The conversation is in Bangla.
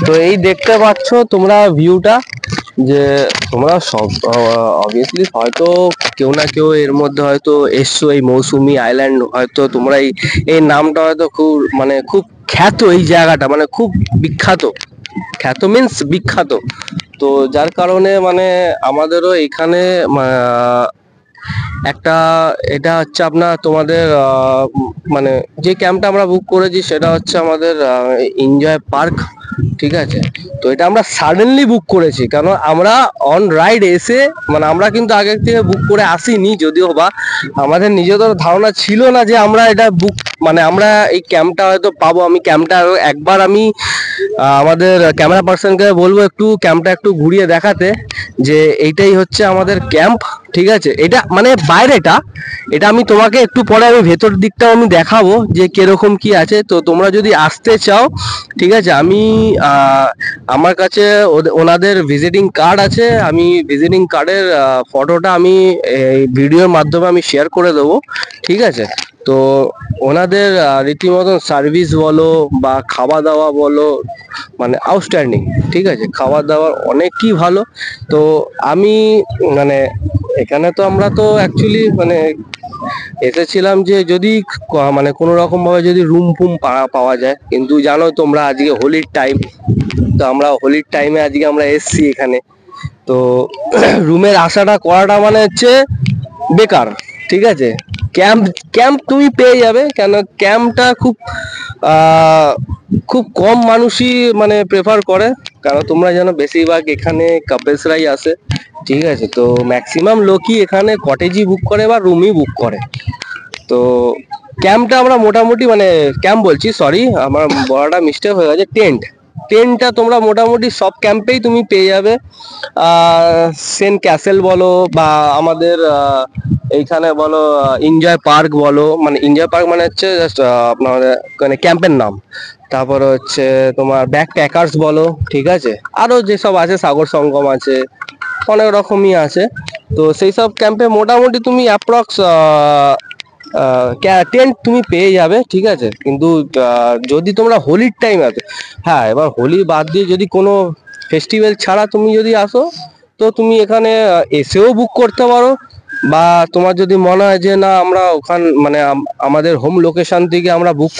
তো এই দেখতে পাচ্ছ তোমরা ভিউটা, যে তোমরা সব অবভিয়াসলি হয়তো কেউ না কেউ এর মধ্যে হয়তো এসছো এই মৌসুমী আইল্যান্ড, হয়তো তোমরা এই নামটা হয়তো খুব মানে খুব খ্যাত এই জায়গাটা, মানে খুব বিখ্যাত। খ্যাত মিন্স বিখ্যাত। তো যার কারণে মানে আমাদেরও এখানে একটা, এটা হচ্ছে আপনার তোমাদের মানে যে ক্যাম্পটা আমরা বুক করেছি সেটা হচ্ছে আমাদের এনজয় পার্ক, ঠিক আছে। তো এটা আমরা সাডেনলি বুক করেছি, কারণ আমরা অন রাইড এসে মানে আমরা কিন্তু আগের থেকে বুক করে আসিনি, যদিও বা আমাদের নিজেদের ধারণা ছিল না যে আমরা এটা বুক মানে আমরা এই ক্যাম্পটা হয়তো পাবো। আমি ক্যাম্পটা একবার আমি আমাদের ক্যামেরা পার্সনকে বলবো একটু ক্যাম্পটা একটু ঘুরিয়ে দেখাতে, যে এইটাই হচ্ছে আমাদের ক্যাম্প, ঠিক আছে। এটা মানে বাইরেটা, এটা আমি তোমাকে একটু পরে আমি ভেতর দিকটাও আমি দেখাবো যে কিরকম কি আছে। তো তোমরা যদি আসতে চাও, ঠিক আছে, আমি আমার কাছে ওনাদের ভিজিটিং কার্ড আছে, আমি ভিজিটিং কার্ডের ফটোটা আমি এই ভিডিওর মাধ্যমে আমি শেয়ার করে দেবো, ঠিক আছে। তো ওনাদের রীতিমতন সার্ভিস বলো বা খাওয়া দাওয়া বলো, মানে আউটস্ট্যান্ডিং, ঠিক আছে। খাবার দাবার অনেকই ভালো। তো আমি মানে এখানে তো আমরা তো অ্যাকচুয়ালি মানে এসেছিলাম যে যদি মানে কোনো রকম ভাবে যদি রুম ফুম পাওয়া যায়, কিন্তু জানো তোমরা আজকে হোলির টাইম, তো আমরা হোলির টাইমে আজকে আমরা এসছি এখানে। তো রুমের আশাটা করাটা মানে হচ্ছে বেকার, ঠিক আছে। ক্যাম্প ক্যাম্প তুমি পেয়ে যাবে, কেন ক্যাম্পটা খুব খুব কম মানুষই মানে প্রেফার করে, কারণ তোমরা জানো বেশিরভাগ এখানে কাপলসরাই আসে, ঠিক আছে। তো ম্যাক্সিমাম লোকই এখানে কটেজই বুক করে বা রুমই বুক করে। তো ক্যাম্পটা আমরা মোটামুটি মানে ক্যাম্প বলছি, সরি আমার বড়টা মিস্টেক হয়ে গেছে, টেন্ট। টেন্টটা তোমরা মোটামুটি সব ক্যাম্পেই তুমি পেয়ে যাবে। সেন্ট ক্যাসেল বলো বা আমাদের এইখানে বলো এনজয় পার্ক বলো, মানে এনজয় পার্ক মানে হচ্ছে জাস্ট আপনার মানে ক্যাম্পের নাম। তারপর হচ্ছে তোমার ব্যাক প্যাকার্স বলো, ঠিক আছে। আরো যেসব আছে সাগর সঙ্গম আছে, অনেক রকমই আছে। তো সেই সব ক্যাম্পে মোটামুটি তুমি অ্যাপ্রক্স টেন্ট তুমি পেয়ে যাবে, ঠিক আছে। কিন্তু যদি তোমরা হোলির টাইম আছে, হ্যাঁ এবার হোলি বাদ দিয়ে যদি কোনো ফেস্টিভ্যাল ছাড়া তুমি যদি আসো, তো তুমি এখানে এসেও বুক করতে পারো, বা তোমার যদি মনে হয় যে না আমরা ওখান মানে আমাদের হোম লোকেশন থেকে আমরা বুক